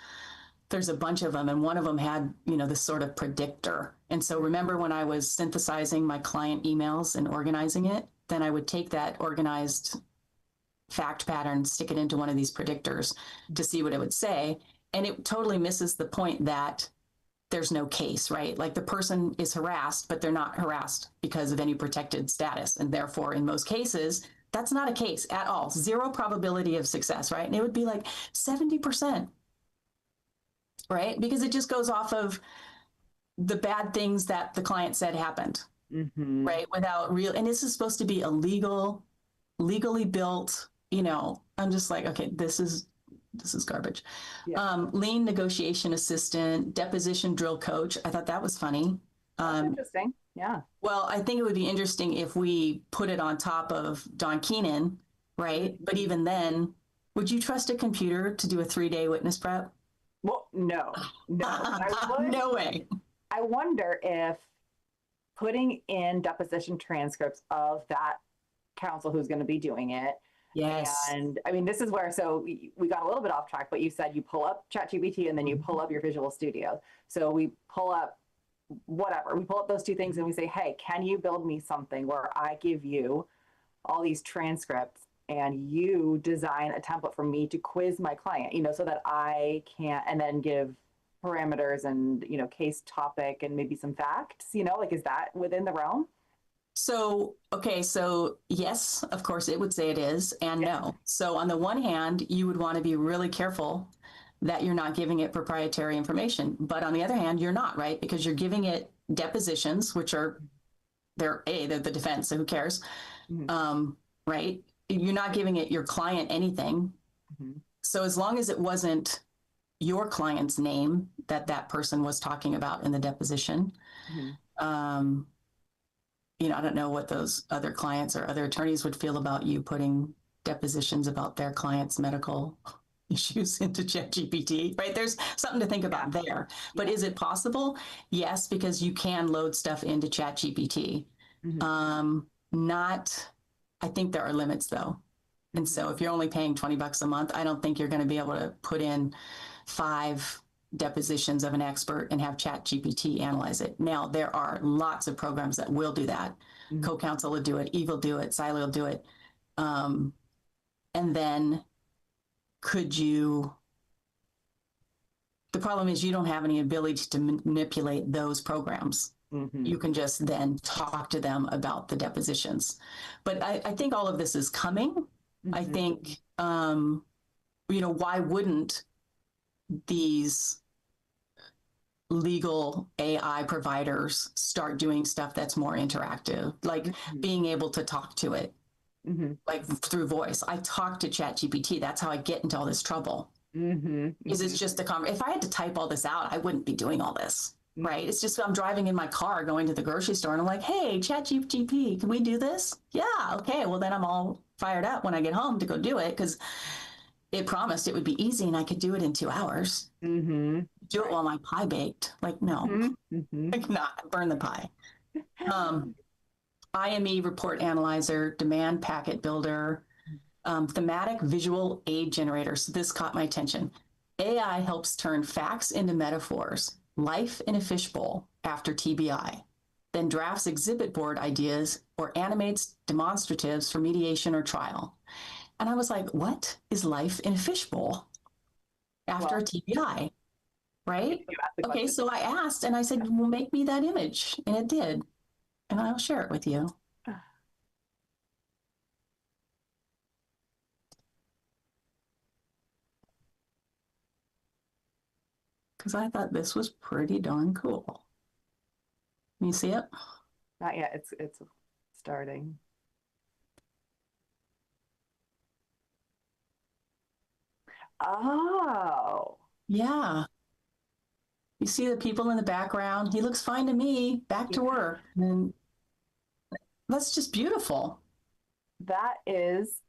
a bunch of them. And one of them had, you know, this sort of predictor. And so remember when I was synthesizing my client emails and organizing it, then I would take that organized fact pattern, stick it into one of these predictors to see what it would say. And it totally misses the point that there's no case, right? Like the person is harassed, but they're not harassed because of any protected status. And therefore, in most cases, that's not a case at all. Zero probability of success, right? And it would be like 70%, right? Because it just goes off of the bad things that the client said happened, right? Without real, and this is supposed to be a legally built, I'm just like, okay, this is garbage. Yeah. Lean negotiation assistant, deposition drill coach. I thought that was funny. Interesting. Yeah. Well, I think it would be interesting if we put it on top of Don Keenan, right? But even then, would you trust a computer to do a 3-day witness prep? Well, no. No way. I wonder if putting in deposition transcripts of that counsel who's going to be doing it. Yes. And I mean, this is where, so we got a little bit off track, but you said you pull up ChatGPT and then you pull up your Visual Studio. So we pull up whatever, we pull up those two things and we say, hey, can you build me something where I give you all these transcripts and you design a template for me to quiz my client, so that I can, and then give parameters and, case topic and maybe some facts, like, is that within the realm? So, okay, so yes, of course it would say it is, and no. So on the one hand, you would want to be really careful that you're not giving it proprietary information. But on the other hand, you're not, right? Because you're giving it depositions, which are, they're the defense, so who cares? Right? You're not giving it your client anything. So as long as it wasn't your client's name that person was talking about in the deposition, I don't know what those other clients or other attorneys would feel about you putting depositions about their clients' medical issues into ChatGPT, right? There's something to think about there. But is it possible? Yes, because you can load stuff into ChatGPT. I think there are limits though. And so if you're only paying $20 a month, I don't think you're going to be able to put in 5 depositions of an expert and have ChatGPT analyze it. Now, there are lots of programs that will do that. Co-Counsel will do it, Eve will do it, Silo will do it. And then the problem is you don't have any ability to manipulate those programs. You can just then talk to them about the depositions. But I think all of this is coming. I think, why wouldn't these legal AI providers start doing stuff that's more interactive, like being able to talk to it, like through voice. I talk to ChatGPT. That's how I get into all this trouble. Because it's just if I had to type all this out, I wouldn't be doing all this, right? It's just I'm driving in my car going to the grocery store and I'm like, hey, ChatGPT, can we do this? Yeah, okay. Well, then I'm all fired up when I get home to go do it because it promised it would be easy and I could do it in 2 hours. Do it while my pie baked. Like, no, like not burn the pie. IME report analyzer, demand packet builder, thematic visual aid generator. So this caught my attention. AI helps turn facts into metaphors, life in a fishbowl after TBI, then drafts exhibit board ideas or animates demonstratives for mediation or trial. And I was like, what is life in a fishbowl after a TBI, right? Okay, so I asked and I said, well, make me that image. And it did. And I'll share it with you. Because I thought this was pretty darn cool. Can you see it? Not yet. It's starting. Oh. Yeah. You see the people in the background? He looks fine to me. Back to work. And that's just beautiful. That is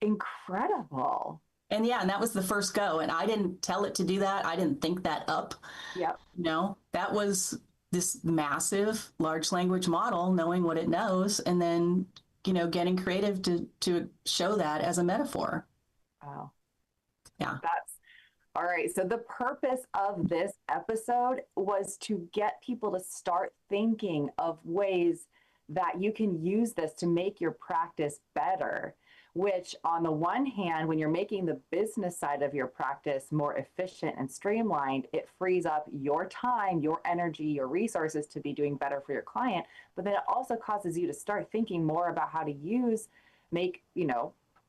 incredible. And and that was the first go. And I didn't tell it to do that. I didn't think that up. Yep. No, that was this massive large language model knowing what it knows and then, getting creative to show that as a metaphor. Wow. Yeah. That's all right. So the purpose of this episode was to get people to start thinking of ways that you can use this to make your practice better. which on the one hand, when you're making the business side of your practice more efficient and streamlined, it frees up your time, your energy, your resources to be doing better for your client. But then it also causes you to start thinking more about how to make,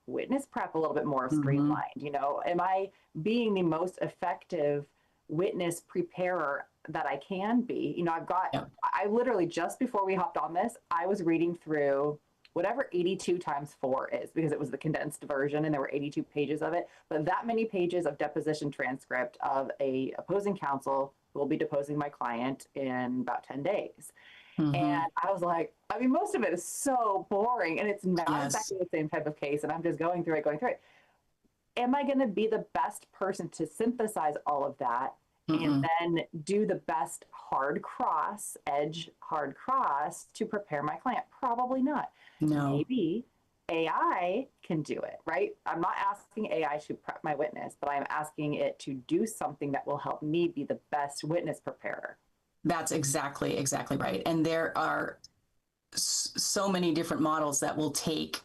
witness prep a little bit more streamlined. Am I being the most effective witness preparer that I can be? I literally, just before we hopped on this, I was reading through whatever 82 times 4 is, because it was the condensed version and there were 82 pages of it, but that many pages of deposition transcript of a opposing counsel who will be deposing my client in about 10 days. And I was like, most of it is so boring and it's not exactly the same type of case. And I'm just going through it. Am I going to be the best person to synthesize all of that and then do the best hard cross to prepare my client? Probably not. No. Maybe AI can do it, right? I'm not asking AI to prep my witness, but I'm asking it to do something that will help me be the best witness preparer. That's exactly right. And there are so many different models that will take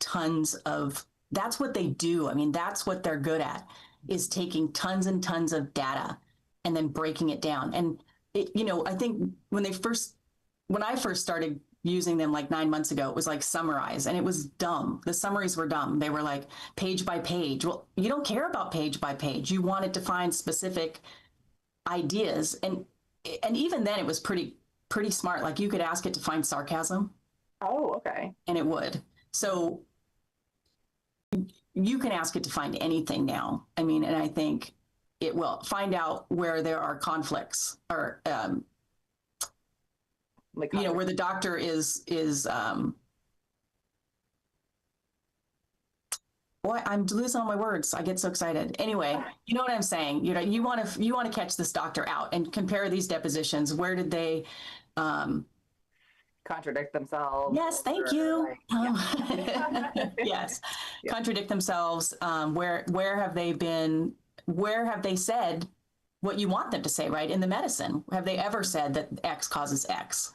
tons of, that's what they do. That's what they're good at, is taking tons and tons of data and then breaking it down. And I think when I first started using them like 9 months ago, it was like summarize, and it was dumb. The summaries were dumb. They were like page by page. Well, you don't care about page by page. You wanted to find specific ideas. And even then it was pretty smart. Like you could ask it to find sarcasm. Oh, okay. And it would. So you can ask it to find anything now. And I think it will find out where there are conflicts, or, where the doctor is boy, I'm losing all my words. I get so excited. Anyway, you know what I'm saying? You want to catch this doctor out and compare these depositions. Where did they contradict themselves? Yes, thank you. Yes, contradict themselves. Where have they been? Where have they said what you want them to say? Right, in the medicine, have they ever said that X causes X?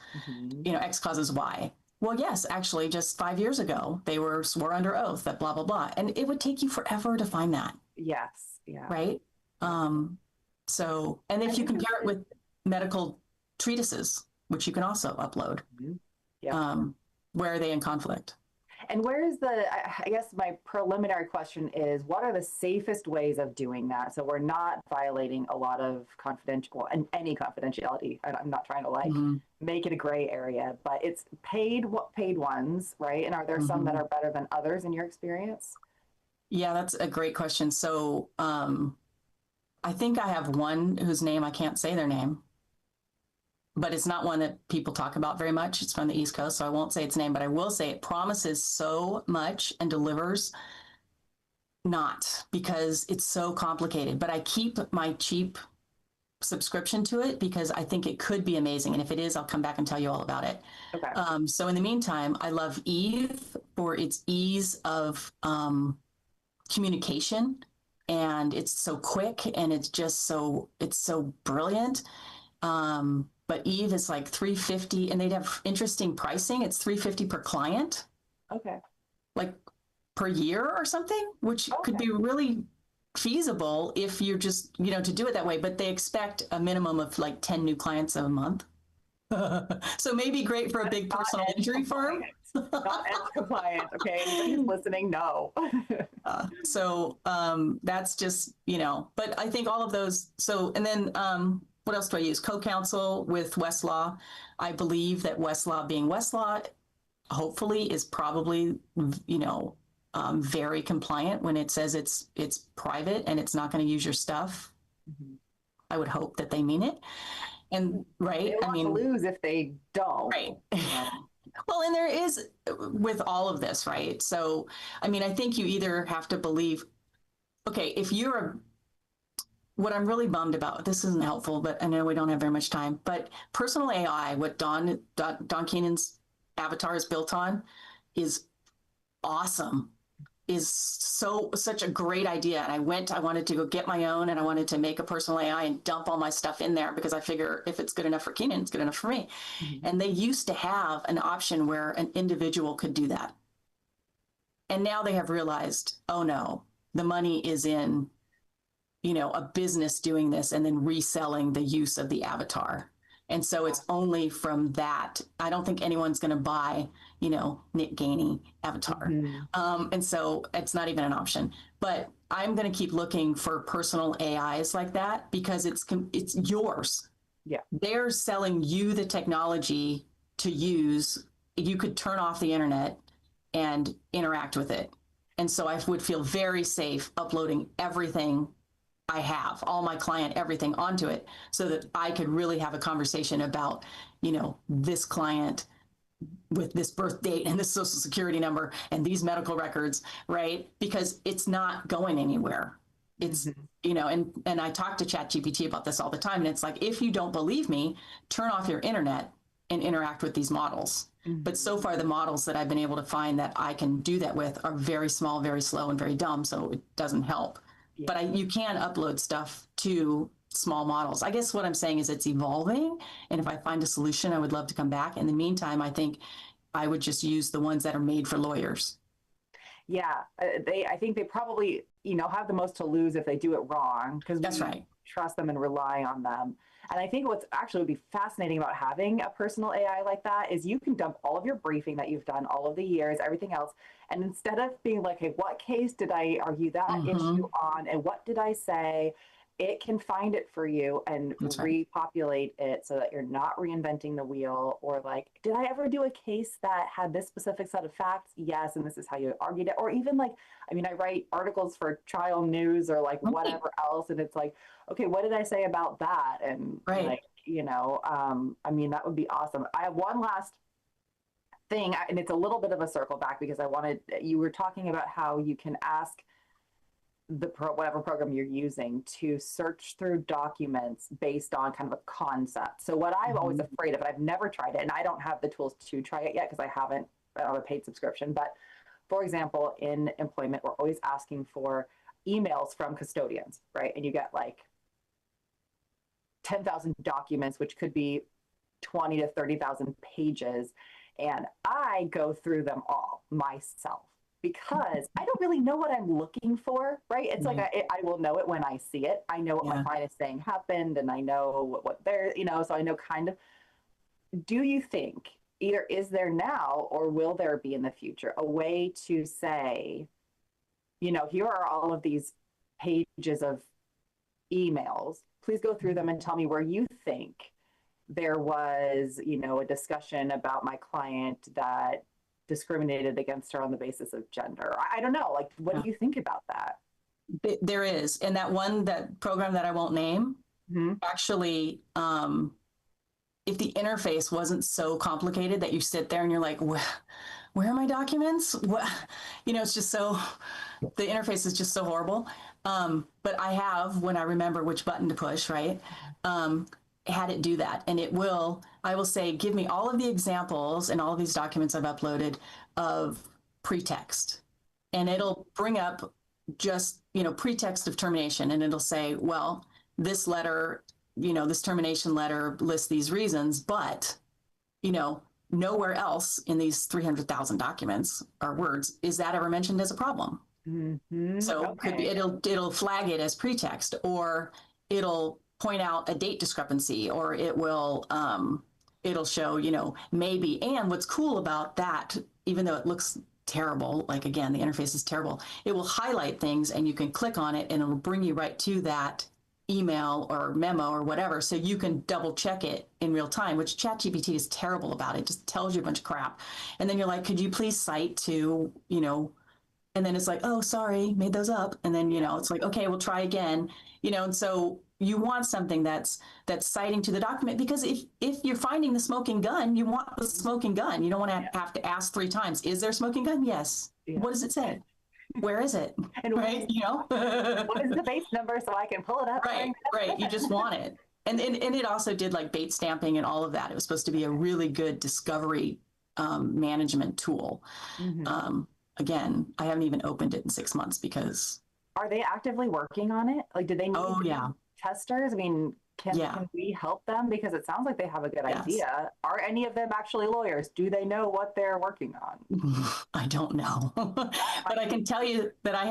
X causes Y. Well, yes, actually, just 5 years ago, they swore under oath that blah, blah, blah. And it would take you forever to find that. Yes. Yeah. Right. And if you compare it with medical treatises, which you can also upload, where are they in conflict? And where is I guess my preliminary question is, what are the safest ways of doing that? So we're not violating a lot of any confidentiality. I'm not trying to make it a gray area, but it's paid ones, right? And are there some that are better than others in your experience? Yeah, that's a great question. So I think I have one whose name, I can't say their name, but it's not one that people talk about very much. It's from the East Coast, so I won't say its name, but I will say it promises so much and delivers not, because it's so complicated. But I keep my cheap subscription to it because I think it could be amazing. And if it is, I'll come back and tell you all about it. Okay. So in the meantime, I love Eve for its ease of communication. And it's so quick and it's so brilliant. But Eve is like $350, and they'd have interesting pricing. It's $350 per client. Okay. Like per year or something, which could be really feasible if you're just, to do it that way. But they expect a minimum of like 10 new clients a month. So maybe great for a big personal injury firm. Not as compliant. Okay. Anybody who's listening, no. That's just, but I think all of those. So, and then, what else do I use? Co-counsel with Westlaw. I believe that Westlaw, being Westlaw, hopefully is probably, very compliant when it says it's private and it's not going to use your stuff. I would hope that they mean it. And right, they want to lose if they don't. Right. Well, and there is with all of this, right? So, I think you either have to believe, okay, if you're what I'm really bummed about, this isn't helpful, but I know we don't have very much time, but personal AI, what Don Keenan's avatar is built on, is awesome, is such a great idea. And I wanted to go get my own, and I wanted to make a personal AI and dump all my stuff in there, because I figure if it's good enough for Keenan, it's good enough for me. And they used to have an option where an individual could do that. And now they have realized, oh no, the money is in, a business doing this and then reselling the use of the avatar. And so it's only from that. I don't think anyone's going to buy, Nick Gainey avatar. And so it's not even an option. But I'm going to keep looking for personal AIs like that because it's yours. Yeah. They're selling you the technology to use. You could turn off the internet and interact with it. And so I would feel very safe uploading everything I have, all my client, everything onto it so that I could really have a conversation about, this client with this birth date and this social security number and these medical records, right? Because it's not going anywhere. It's, and I talk to ChatGPT about this all the time. And it's like, if you don't believe me, turn off your internet and interact with these models. But so far, the models that I've been able to find that I can do that with are very small, very slow, and very dumb. So it doesn't help. Yeah. But you can upload stuff to small models. I guess what I'm saying is it's evolving. And if I find a solution, I would love to come back. In the meantime, I think I would just use the ones that are made for lawyers. Yeah, I think they probably, have the most to lose if they do it wrong because that's right. Trust them and rely on them. And I think what's actually would be fascinating about having a personal AI like that is you can dump all of your briefing that you've done all of the years, everything else. And instead of being like, hey, what case did I argue that issue on? And what did I say? It can find it for you and repopulate it so that you're not reinventing the wheel or like, did I ever do a case that had this specific set of facts? Yes. And this is how you argued it. Or even like, I write articles for Trial News or like whatever else. And it's like, okay, what did I say about that? And like, that would be awesome. I have one last thing, and it's a little bit of a circle back because you were talking about how you can ask whatever program you're using to search through documents based on kind of a concept. So what I'm always afraid of, and I've never tried it, and I don't have the tools to try it yet because I don't have a paid subscription. But for example, in employment, we're always asking for emails from custodians, right? And you get like 10,000 documents, which could be 20 to 30,000 pages. And I go through them all myself because I don't really know what I'm looking for, right? It's like I will know it when I see it. I know what my client is saying happened, and I know what they're, so I know kind of. Do you think either is there now or will there be in the future a way to say, here are all of these pages of emails. Please go through them and tell me where you think there was, a discussion about my client that discriminated against her on the basis of gender. I don't know. Like, what do you think about that? There is. And that program that I won't name, actually, if the interface wasn't so complicated that you sit there and you're like, where are my documents? What, it's just so, the interface is just so horrible. But I have, when I remember which button to push, right, had it do that. And I will say, give me all of the examples and all of these documents I've uploaded of pretext. And it'll bring up just, pretext of termination. And it'll say, well, this letter, this termination letter lists these reasons, but, nowhere else in these 300,000 documents or words is that ever mentioned as a problem. So could be, it'll flag it as pretext, or it'll point out a date discrepancy, or it'll show, maybe. And what's cool about that, even though it looks terrible, like again, the interface is terrible, it will highlight things and you can click on it and it'll bring you right to that email or memo or whatever. So you can double check it in real time, which ChatGPT is terrible about. It just tells you a bunch of crap. And then you're like, could you please cite to, and then it's like, oh, sorry, made those up. And then, it's like, okay, we'll try again, and so you want something that's citing to the document, because if you're finding the smoking gun, you want the smoking gun. You don't want to have to ask 3 times, is there a smoking gun? Yes. Yeah. What does it say? Where is it? And right? What is the base number so I can pull it up? Right. You just want it. And it also did like bait stamping and all of that. It was supposed to be a really good discovery management tool. Again, I haven't even opened it in 6 months because. Are they actively working on it? Like, do they need testers? Can we help them? Because it sounds like they have a good Yes. idea. Are any of them actually lawyers? Do they know what they're working on? I don't know, but I can tell you that I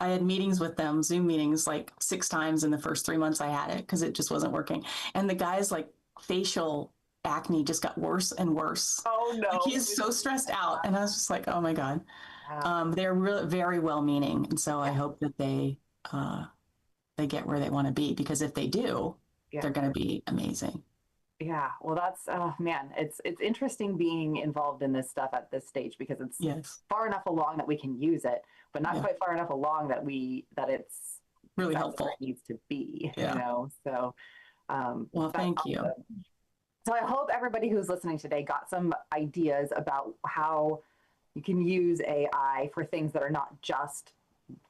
had meetings with them, Zoom meetings, like 6 times in the first 3 months I had it, because it just wasn't working. And the guy's like facial acne just got worse and worse. Oh no. Like, he's so stressed out, and I was just like, oh my God. Wow. They're really very well meaning, and so I hope that they get where they want to be, because if they do, they're going to be amazing. Yeah, well, that's man, it's interesting being involved in this stuff at this stage, because it's far enough along that we can use it, but not quite far enough along that it's really helpful. Where it needs to be, Yeah. you know. So, well, thank you. So I hope everybody who's listening today got some ideas about how you can use AI for things that are not just,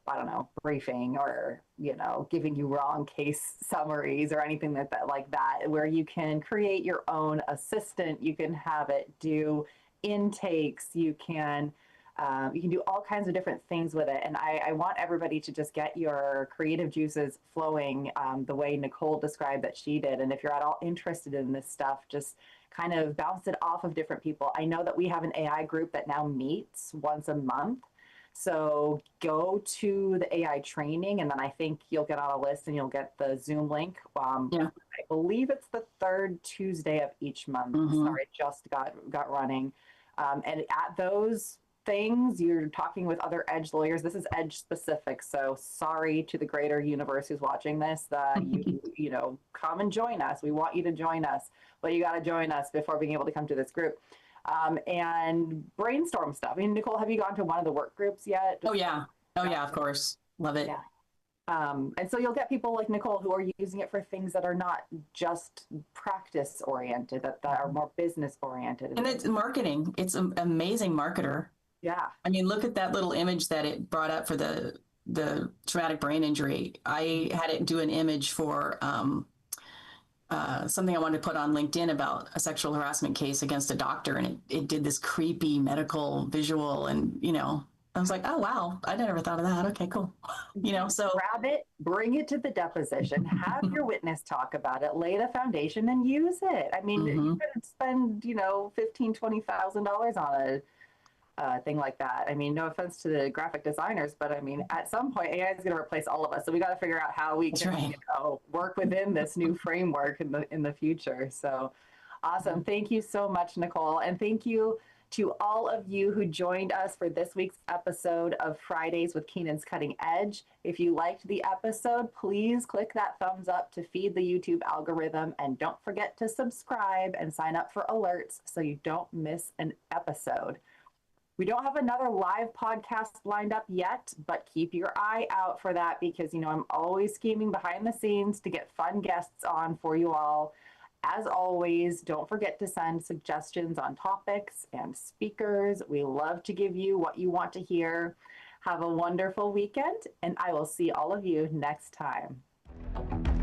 I don't know, briefing or, you know, giving you wrong case summaries or anything like that, where you can create your own assistant. You can have it do intakes. You can do all kinds of different things with it. And I want everybody to just get your creative juices flowing the way Nicole described that she did. And if you're at all interested in this stuff, just kind of bounce it off of different people. I know that we have an AI group that now meets once a month. So go to the AI training, and then I think you'll get on a list and you'll get the Zoom link. I believe it's the third Tuesday of each month. Sorry, just got running. And at those things, you're talking with other Edge lawyers. This is Edge specific, so sorry to the greater universe who's watching this. You know, come and join us. We want you to join us, but you got to join us before being able to come to this group. And brainstorm stuff. I mean, Nicole, have you gone to one of the work groups yet? Oh yeah, of course, love it. Yeah. And so you'll get people like Nicole who are using it for things that are not just practice oriented, that are more business oriented. And it's marketing. It's an amazing marketer. Yeah. I mean, look at that little image that it brought up for the traumatic brain injury. I had it do an image for something I wanted to put on LinkedIn about a sexual harassment case against a doctor, and it did this creepy medical visual, and you know, I was like, oh wow, I never thought of that. Okay, cool. You know, so grab it, bring it to the deposition, have your witness talk about it, lay the foundation, and use it. I mean, you could spend, you know, $15,000-$20,000 on a thing like that. I mean, no offense to the graphic designers, but I mean, at some point, AI is going to replace all of us. So we got to figure out how we can you know, work within this new framework in the future. So awesome. Thank you so much, Nicole. And thank you to all of you who joined us for this week's episode of Fridays with Keenan's Cutting Edge. If you liked the episode, please click that thumbs up to feed the YouTube algorithm. And don't forget to subscribe and sign up for alerts so you don't miss an episode. We don't have another live podcast lined up yet, but keep your eye out for that, because, you know, I'm always scheming behind the scenes to get fun guests on for you all. As always, don't forget to send suggestions on topics and speakers. We love to give you what you want to hear. Have a wonderful weekend, and I will see all of you next time.